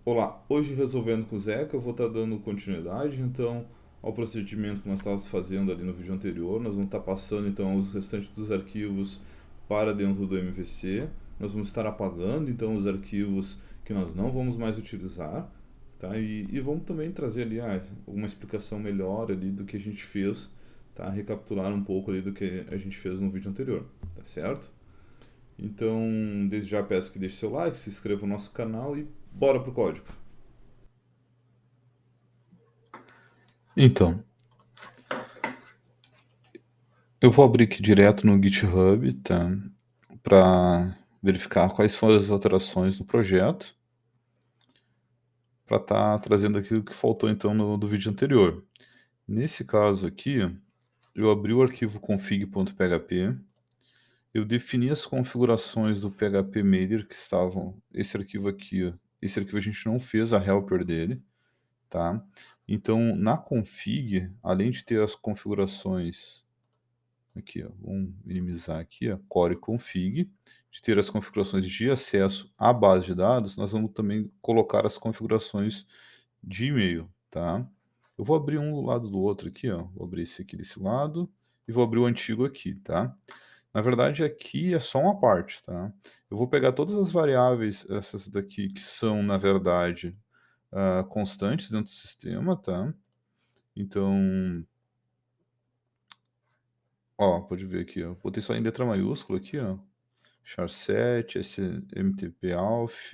Olá, hoje resolvendo com o Zeca, eu vou estar dando continuidade então ao procedimento que nós estávamos fazendo ali no vídeo anterior. Nós vamos estar passando então os restantes dos arquivos para dentro do MVC. Nós vamos estar apagando então os arquivos que nós não vamos mais utilizar, tá? E vamos também trazer ali uma explicação melhor ali do que a gente fez, tá? Recapitular um pouco ali do que a gente fez no vídeo anterior, tá certo? Então, desde já peço que deixe seu like, se inscreva no nosso canal e bora pro código. Então, eu vou abrir aqui direto no GitHub, tá? Para verificar quais foram as alterações no projeto, para estar trazendo aquilo que faltou então do vídeo anterior. Nesse caso aqui, eu abri o arquivo config.php, eu defini as configurações do PHP Mailer que estavam, esse arquivo aqui, ó, esse arquivo a gente não fez a helper dele, tá? Então, na config, além de ter as configurações aqui, ó, vamos minimizar aqui, ó, core config, de ter as configurações de acesso à base de dados, nós vamos também colocar as configurações de e-mail, tá? Eu vou abrir um do lado do outro aqui, ó, vou abrir esse aqui desse lado e vou abrir o antigo aqui, tá? Na verdade, aqui é só uma parte, tá? Eu vou pegar todas as variáveis, essas daqui que são, na verdade, constantes dentro do sistema, tá? Então, ó, pode ver aqui, ó, botei só em letra maiúscula aqui, ó, char7, smtp-alf,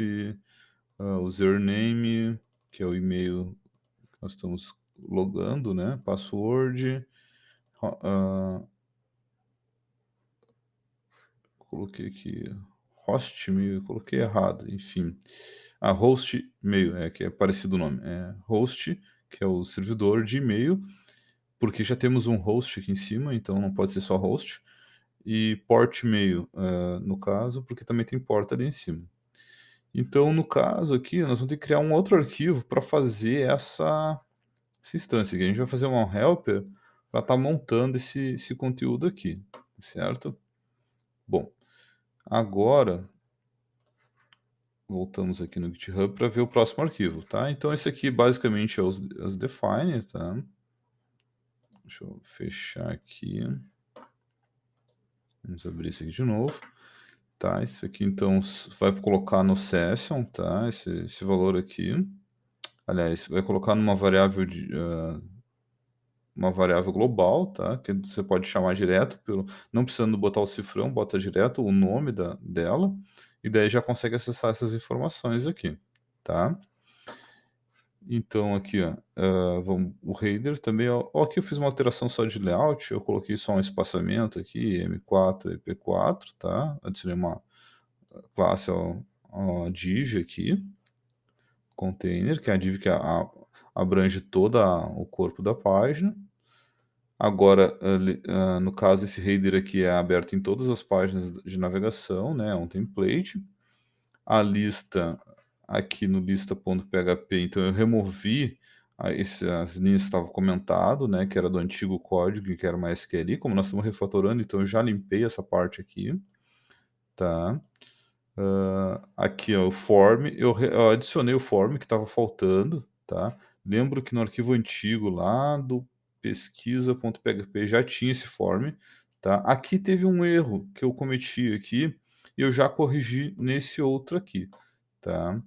username, que é o e-mail que nós estamos logando, né? Password, coloquei aqui host e-mail, coloquei errado, enfim. Host e-mail, que é parecido o nome. É host, que é o servidor de e-mail, porque já temos um host aqui em cima, então não pode ser só host. E port e-mail, no caso, porque também tem porta ali em cima. Então, no caso aqui, nós vamos ter que criar um outro arquivo para fazer essa instância aqui. A gente vai fazer uma helper para estar montando esse conteúdo aqui, certo? Bom, agora voltamos aqui no GitHub para ver o próximo arquivo, tá? Então, esse aqui basicamente é os define, tá? Deixa eu fechar aqui. Vamos abrir esse aqui de novo. Tá, isso aqui então vai colocar no session, tá? Esse valor aqui. Aliás, vai colocar numa variável uma variável global, tá? Que você pode chamar direto pelo, não precisando botar o cifrão, bota direto o nome dela e daí já consegue acessar essas informações aqui, tá? Então aqui, ó, vamos, o header também, ó, aqui eu fiz uma alteração só de layout, eu coloquei só um espaçamento aqui, M4 e P4, tá? Adicionei uma classe, ó, div aqui, container, que é a div que abrange todo o corpo da página. Agora, no caso, esse header aqui é aberto em todas as páginas de navegação, né? É um template. A lista, aqui no lista.php, então eu removi as linhas que estavam comentado, né? Que era do antigo código, que era MySQL. Como nós estamos refatorando, então eu já limpei essa parte aqui, tá? Aqui, ó, o form, eu adicionei o form que estava faltando, tá? Lembro que no arquivo antigo lá do pesquisa.php já tinha esse form, tá? Aqui teve um erro que eu cometi aqui e eu já corrigi nesse outro aqui, tá?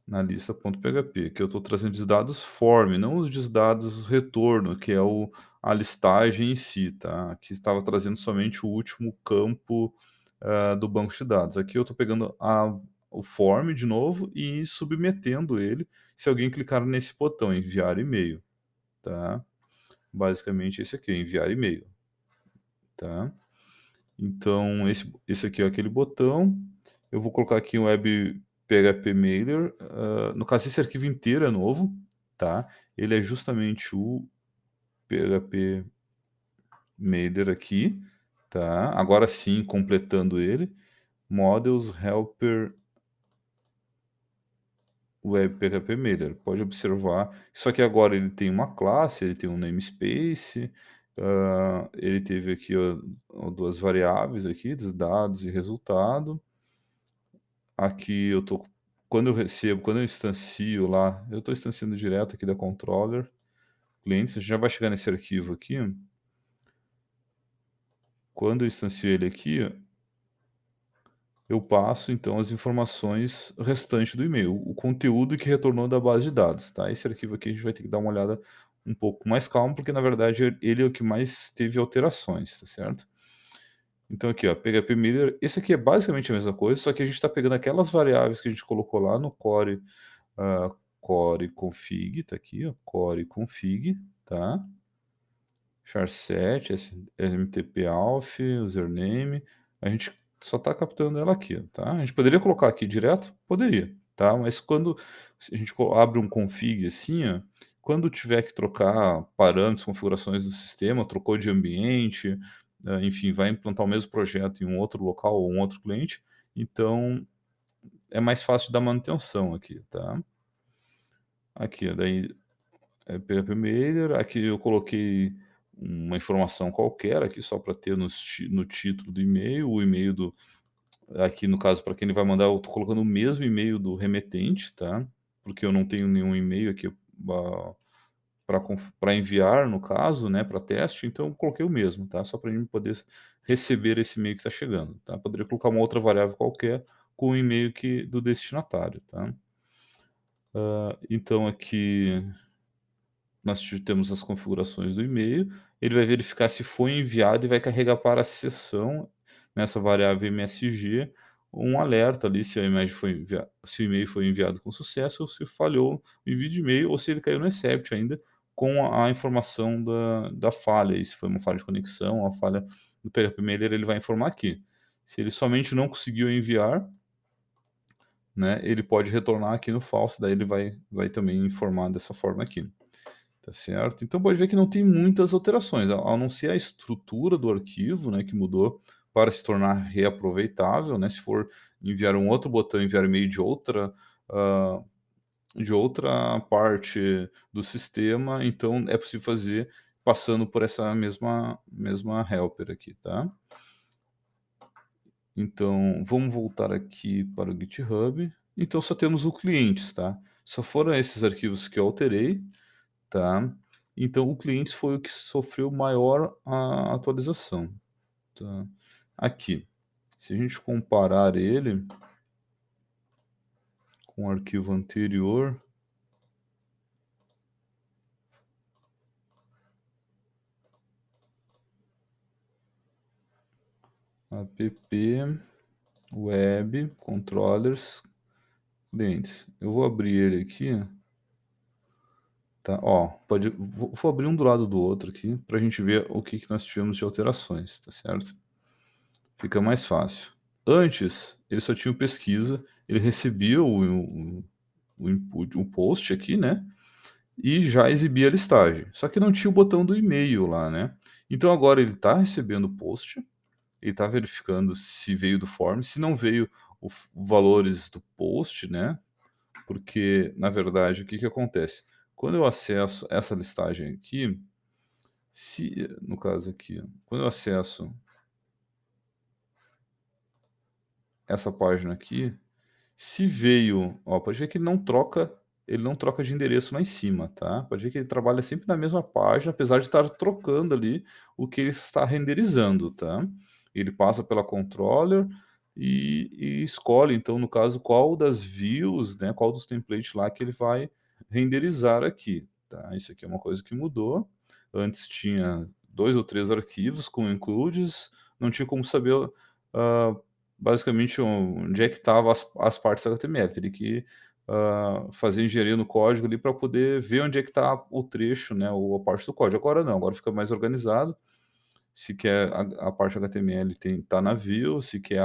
Na lista.php, que eu estou trazendo os dados form, não os dados retorno, que é a listagem em si, tá? Aqui estava trazendo somente o último campo do banco de dados. Aqui eu estou pegando o form de novo e submetendo ele se alguém clicar nesse botão, enviar e-mail, tá? Basicamente esse aqui, enviar e-mail, tá? Então, esse aqui é aquele botão. Eu vou colocar aqui um web PHP Mailer. No caso, esse arquivo inteiro é novo, tá? Ele é justamente o PHP Mailer aqui, tá? Agora sim, completando ele. Models Helper Web PHP Mailer. Pode observar. Só que agora ele tem uma classe, ele tem um namespace, ele teve aqui ó, duas variáveis aqui, dos dados e resultado. Aqui eu estou quando eu instancio lá, eu estou instanciando direto aqui da controller clientes, a gente já vai chegar nesse arquivo aqui. Quando eu instancio ele aqui, eu passo então as informações restantes do e-mail, o conteúdo que retornou da base de dados, tá? Esse arquivo aqui a gente vai ter que dar uma olhada um pouco mais calmo, porque na verdade ele é o que mais teve alterações, tá certo? Então aqui, ó, PHP Miller, esse aqui é basicamente a mesma coisa, só que a gente está pegando aquelas variáveis que a gente colocou lá no core, core config, tá aqui, ó, core config, tá? Charset, mtp-alf, username, a gente só está capturando ela aqui, tá? A gente poderia colocar aqui direto? Poderia, tá? Mas quando a gente abre um config assim, ó, quando tiver que trocar parâmetros, configurações do sistema, trocou de ambiente, enfim, vai implantar o mesmo projeto em um outro local ou um outro cliente, então é mais fácil da manutenção aqui, tá? Aqui, ó, daí PHP Mailer, aqui eu coloquei uma informação qualquer aqui só para ter no título do e-mail, o e-mail do aqui no caso para quem ele vai mandar, eu estou colocando o mesmo e-mail do remetente, tá? Porque eu não tenho nenhum e-mail aqui para enviar no caso, né, para teste, então eu coloquei o mesmo, tá? Só para ele poder receber esse e-mail que está chegando, tá? Poderia colocar uma outra variável qualquer com o e-mail do destinatário, tá? Então aqui nós temos as configurações do e-mail, ele vai verificar se foi enviado e vai carregar para a seção, nessa variável MSG, um alerta ali se a imagem foi se o e-mail foi enviado com sucesso ou se falhou o envio de e-mail ou se ele caiu no except ainda com a informação da falha, e se foi uma falha de conexão, uma falha do PHP Mailer, ele vai informar aqui. Se ele somente não conseguiu enviar, né, ele pode retornar aqui no false, daí ele vai também informar dessa forma aqui. Tá certo? Então pode ver que não tem muitas alterações, a não ser a estrutura do arquivo, né, que mudou para se tornar reaproveitável, né, se for enviar um outro botão, enviar e-mail de outra parte do sistema, então é possível fazer passando por essa mesma helper aqui, tá? Então vamos voltar aqui para o GitHub. Então só temos o clientes, tá? Só foram esses arquivos que eu alterei, tá? Então o cliente foi o que sofreu maior atualização, tá? Aqui, se a gente comparar ele com o arquivo anterior, app web controllers clientes. Eu vou abrir ele aqui, tá? Ó, vou abrir um do lado do outro aqui para a gente ver o que nós tivemos de alterações, tá certo? Fica mais fácil. Antes, ele só tinha o pesquisa, ele recebia o input, o post aqui, né? E já exibia a listagem. Só que não tinha o botão do e-mail lá, né? Então agora ele está recebendo o post, ele está verificando se veio do form, se não veio os valores do post, né? Porque, na verdade, o que acontece? Quando eu acesso essa listagem aqui, no caso aqui, quando eu acesso essa página aqui, se veio, ó, pode ver que ele não troca de endereço lá em cima, tá? Pode ver que ele trabalha sempre na mesma página, apesar de estar trocando ali o que ele está renderizando, tá? Ele passa pela controller e escolhe, então, no caso, qual das views, né, qual dos templates lá que ele vai renderizar aqui, tá? Isso aqui é uma coisa que mudou. Antes tinha 2 ou 3 arquivos com includes, não tinha como saber, ah, basicamente onde é que estavam as partes HTML, teria que fazer engenharia no código ali para poder ver onde é que está o trecho, né, ou a parte do código. Agora não, agora fica mais organizado. Se quer a parte HTML tá na view, se quer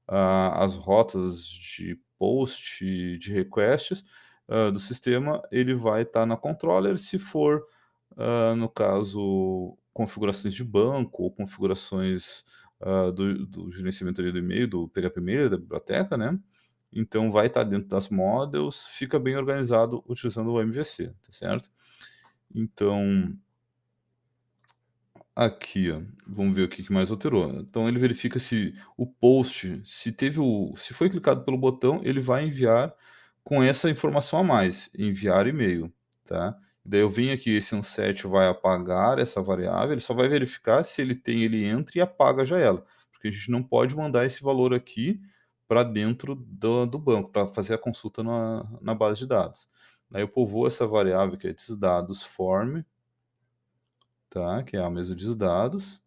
as rotas de post, de requests do sistema, ele vai estar na controller. Se for, no caso, configurações de banco ou configurações do gerenciamento ali do e-mail, do PHP da biblioteca, né? Então vai estar dentro das models, fica bem organizado utilizando o MVC, tá certo? Então, aqui, ó, vamos ver o que mais alterou. Então ele verifica se o post, se foi clicado pelo botão, ele vai enviar com essa informação a mais, enviar e-mail, tá. Daí eu venho aqui, esse onset vai apagar essa variável, ele só vai verificar se ele tem, ele entra e apaga já ela, porque a gente não pode mandar esse valor aqui para dentro do banco, para fazer a consulta na base de dados. Daí eu povoo essa variável que é desdados form, tá, que é a mesma desdados,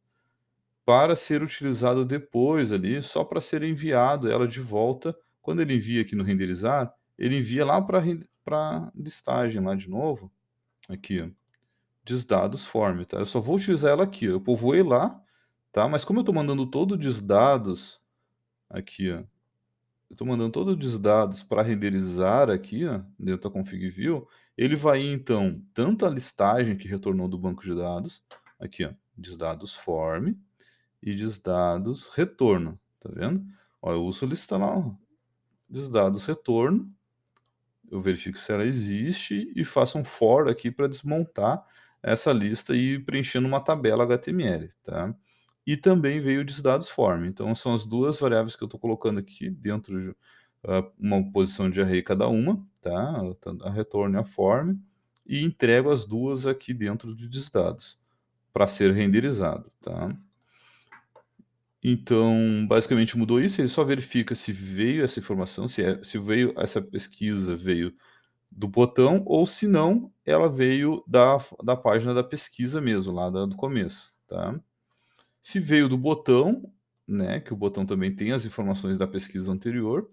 para ser utilizado depois ali, só para ser enviado ela de volta. Quando ele envia aqui no renderizar, ele envia lá para listagem lá de novo, aqui ó, desdados form, tá? Eu só vou utilizar ela aqui, ó, eu povoei lá, tá? Mas como eu estou mandando todo o desdados aqui, ó, eu estou mandando todo o desdados para renderizar aqui, ó, dentro da config view, ele vai ir então tanto a listagem que retornou do banco de dados, aqui ó, desdados form, e desdados retorno, tá vendo? Ó, eu uso lista lá, ó, desdados retorno, eu verifico se ela existe e faço um for aqui para desmontar essa lista e ir preenchendo uma tabela HTML, tá? E também veio o desdados form, então são as duas variáveis que eu estou colocando aqui dentro de uma posição de array cada uma, tá? A retorno e a form, e entrego as duas aqui dentro de desdados para ser renderizado, tá? Então, basicamente mudou isso, ele só verifica se veio essa informação, se veio essa pesquisa veio do botão ou se não, ela veio da página da pesquisa mesmo, lá do começo, tá? Se veio do botão, né, que o botão também tem as informações da pesquisa anterior,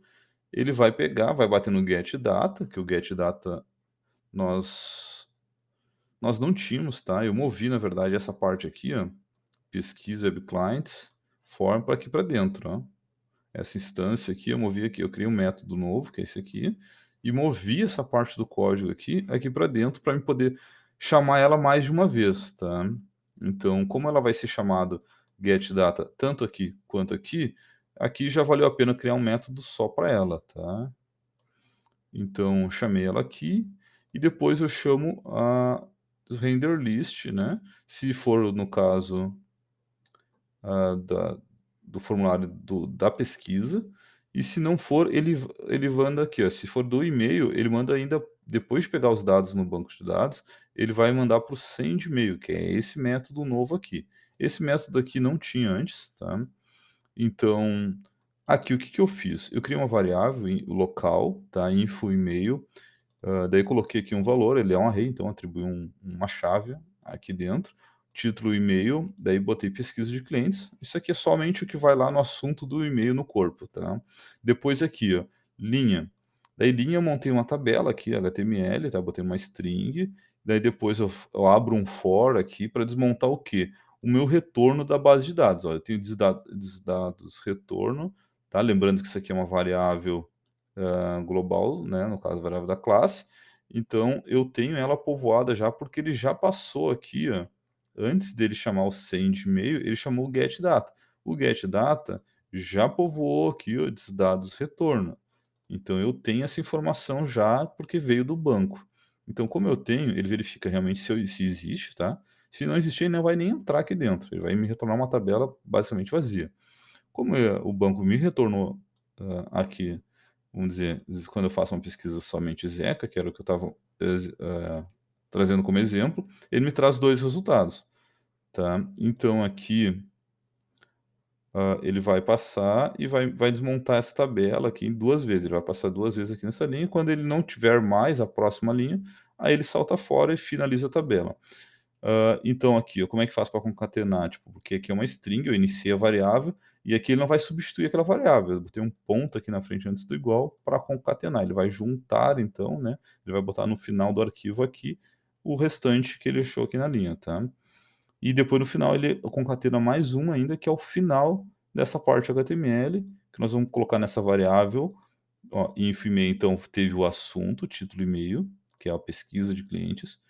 ele vai pegar, vai bater no get data, que o get data nós não tínhamos, tá? Eu movi, na verdade, essa parte aqui, ó, pesquisa web clients, form para aqui para dentro, ó. Essa instância aqui, eu movi aqui, eu criei um método novo, que é esse aqui, e movi essa parte do código aqui para dentro, para me poder chamar ela mais de uma vez, tá? Então, como ela vai ser chamado getData tanto aqui quanto aqui, aqui já valeu a pena criar um método só para ela, tá? Então, chamei ela aqui, e depois eu chamo a renderList, né? Se for, no caso, do formulário da pesquisa, e se não for, ele manda aqui, ó, se for do e-mail, ele manda ainda, depois de pegar os dados no banco de dados, ele vai mandar para o send e-mail, que é esse método novo aqui. Esse método aqui não tinha antes, tá? Então, aqui o que que eu fiz? Eu criei uma variável local, tá? Info e-mail, daí coloquei aqui um valor, ele é um array, então atribui uma chave aqui dentro, título e-mail, daí botei pesquisa de clientes. Isso aqui é somente o que vai lá no assunto do e-mail no corpo, tá? Depois aqui, ó, linha. Daí linha eu montei uma tabela aqui, HTML, tá? Botei uma string, daí depois eu abro um for aqui para desmontar o quê? O meu retorno da base de dados. Ó, eu tenho desdados retorno, tá? Lembrando que isso aqui é uma variável global, né, no caso, a variável da classe. Então, eu tenho ela povoada já, porque ele já passou aqui, ó, antes dele chamar o send e-mail, ele chamou o getData. O getData já povoou aqui, ó, dados retorno. Então, eu tenho essa informação já, porque veio do banco. Então, como eu tenho, ele verifica realmente se existe, tá? Se não existir, ele não vai nem entrar aqui dentro. Ele vai me retornar uma tabela basicamente vazia. Como o banco me retornou aqui, vamos dizer, quando eu faço uma pesquisa somente Zeca, que era o que eu estava trazendo como exemplo, ele me traz dois resultados, tá? Então aqui ele vai passar e vai desmontar essa tabela aqui duas vezes. Ele vai passar duas vezes aqui nessa linha. Quando ele não tiver mais a próxima linha, aí ele salta fora e finaliza a tabela. Então aqui, ó, como é que faz para concatenar? Tipo, porque aqui é uma string, eu iniciei a variável, e aqui ele não vai substituir aquela variável. Eu botei um ponto aqui na frente antes do igual para concatenar. Ele vai juntar, então, né? Ele vai botar no final do arquivo aqui o restante que ele achou aqui na linha, tá? E depois no final ele concatena mais uma ainda, que é o final dessa parte HTML, que nós vamos colocar nessa variável. Ó, info e-mail, então, teve o assunto, título e-mail, que é a pesquisa de clientes.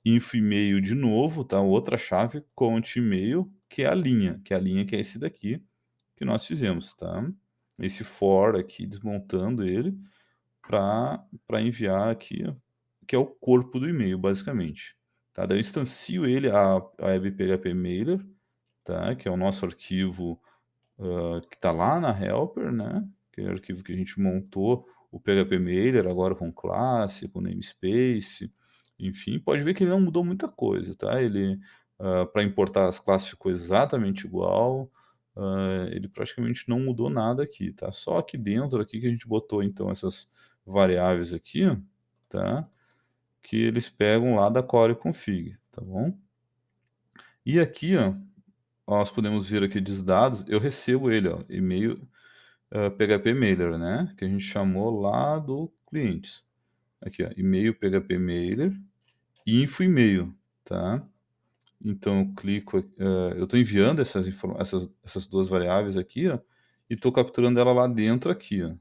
Info e-mail de novo, tá? Outra chave, count e-mail, que é a linha, que é esse daqui que nós fizemos, tá? Esse for aqui, desmontando ele, para enviar aqui, que é o corpo do e-mail, basicamente. Tá? Daí eu instancio ele a webphp mailer, tá? Que é o nosso arquivo que está lá na helper, né? Que é o arquivo que a gente montou o PHP Mailer agora com classe, com namespace, enfim, pode ver que ele não mudou muita coisa, tá? Ele, para importar as classes ficou exatamente igual, ele praticamente não mudou nada aqui, tá? Só aqui dentro aqui que a gente botou então essas variáveis aqui, ó, tá? Que eles pegam lá da core config, tá bom? E aqui, ó, nós podemos ver aqui dados, eu recebo ele, ó, e-mail, PHP Mailer, né? Que a gente chamou lá do clientes. Aqui, ó, e-mail PHP Mailer, info e-mail, tá? Então eu clico, eu estou enviando essas duas variáveis aqui, ó, e estou capturando ela lá dentro aqui, ó,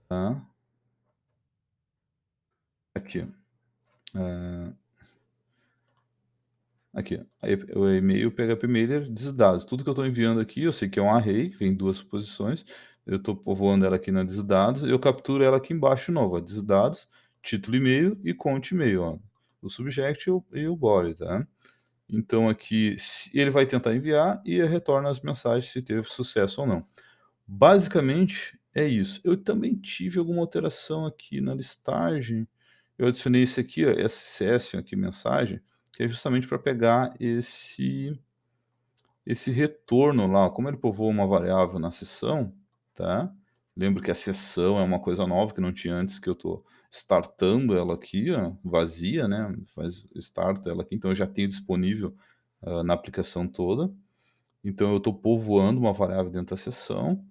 tá? Aqui, ó. Aqui, ó, o e-mail PHP Mailer dados. Tudo que eu estou enviando aqui, eu sei que é um array, que vem duas posições, eu estou povoando ela aqui na dados, eu capturo ela aqui embaixo de novo, ó, dados, título e-mail e conte e-mail, ó, o subject e o body, tá? Então aqui ele vai tentar enviar e retorna as mensagens se teve sucesso ou não. Basicamente é isso. Eu também tive alguma alteração aqui na listagem. Eu adicionei esse aqui, ó, esse session aqui, mensagem, que é justamente para pegar esse retorno lá. Como ele povoa uma variável na sessão, tá? Lembro que a sessão é uma coisa nova que não tinha antes, que eu estou startando ela aqui, ó, vazia, né? Faz start ela aqui, então eu já tenho disponível na aplicação toda. Então eu estou povoando uma variável dentro da sessão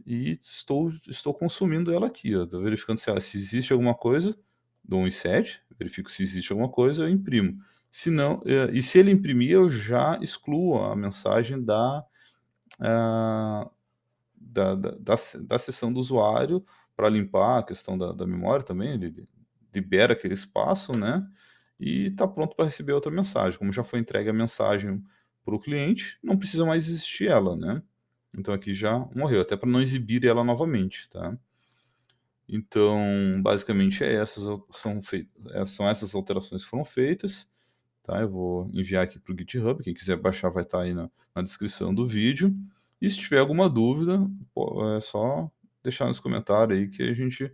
e estou consumindo ela aqui, ó. Estou verificando se existe alguma coisa, dou um set, verifico se existe alguma coisa, eu imprimo. Se não, e se ele imprimir, eu já excluo a mensagem ah, da sessão do usuário para limpar a questão da memória também, ele libera aquele espaço, né? E está pronto para receber outra mensagem. Como já foi entregue a mensagem para o cliente, não precisa mais existir ela, né? Então aqui já morreu, até para não exibir ela novamente, tá? Então, basicamente são essas alterações que foram feitas, tá? Eu vou enviar aqui para o GitHub, quem quiser baixar vai estar aí na descrição do vídeo. E se tiver alguma dúvida, é só deixar nos comentários aí que a gente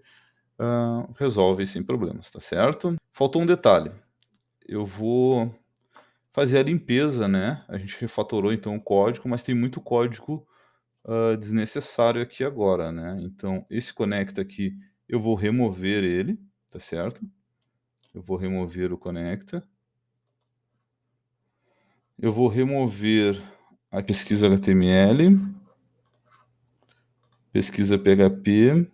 resolve sem problemas, tá certo? Faltou um detalhe. Eu vou fazer a limpeza, né? A gente refatorou então o código, mas tem muito código desnecessário aqui agora, né? Então, esse conecta aqui, eu vou remover ele, tá certo? Eu vou remover o conecta. Eu vou remover a pesquisa HTML, pesquisa PHP.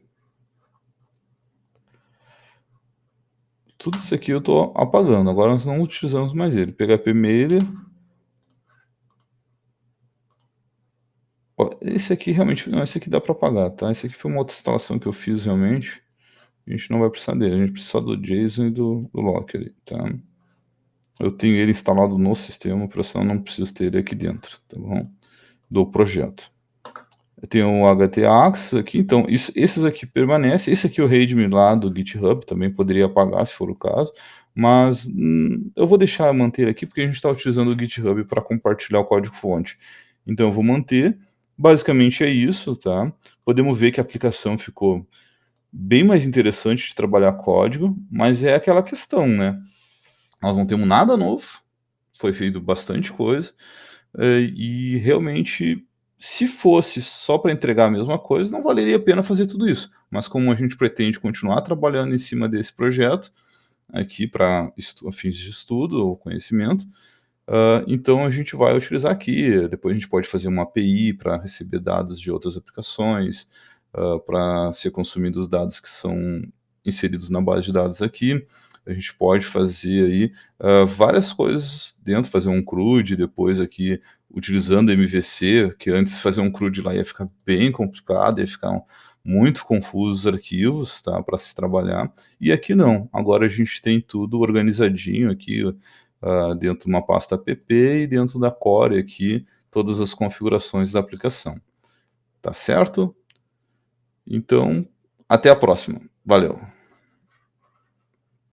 Tudo isso aqui eu estou apagando, agora nós não utilizamos mais ele. PHP Mailer. Ó, esse aqui realmente, não, esse aqui dá para apagar, tá? Esse aqui foi uma outra instalação que eu fiz realmente. A gente não vai precisar dele, a gente precisa só do JSON e do Locker ali, tá? Eu tenho ele instalado no sistema, para eu não preciso ter ele aqui dentro, tá bom? Do projeto. Eu tenho o HTAX aqui, então esses aqui permanecem. Esse aqui é o readme lá do GitHub, também poderia apagar se for o caso, mas eu vou deixar manter aqui porque a gente está utilizando o GitHub para compartilhar o código-fonte. Então eu vou manter. Basicamente é isso, tá? Podemos ver que a aplicação ficou bem mais interessante de trabalhar código, mas é aquela questão, né? Nós não temos nada novo, foi feito bastante coisa, e realmente, se fosse só para entregar a mesma coisa, não valeria a pena fazer tudo isso. Mas como a gente pretende continuar trabalhando em cima desse projeto, aqui para fins de estudo ou conhecimento, então a gente vai utilizar aqui. Depois a gente pode fazer uma API para receber dados de outras aplicações, para ser consumidos dados que são inseridos na base de dados aqui. A gente pode fazer aí várias coisas dentro, fazer um CRUD depois aqui, utilizando MVC, que antes fazer um CRUD lá ia ficar bem complicado, ia ficar muito confuso os arquivos, tá, para se trabalhar. E aqui não, agora a gente tem tudo organizadinho aqui, dentro de uma pasta app e dentro da core aqui, todas as configurações da aplicação. Tá certo? Então, até a próxima. Valeu!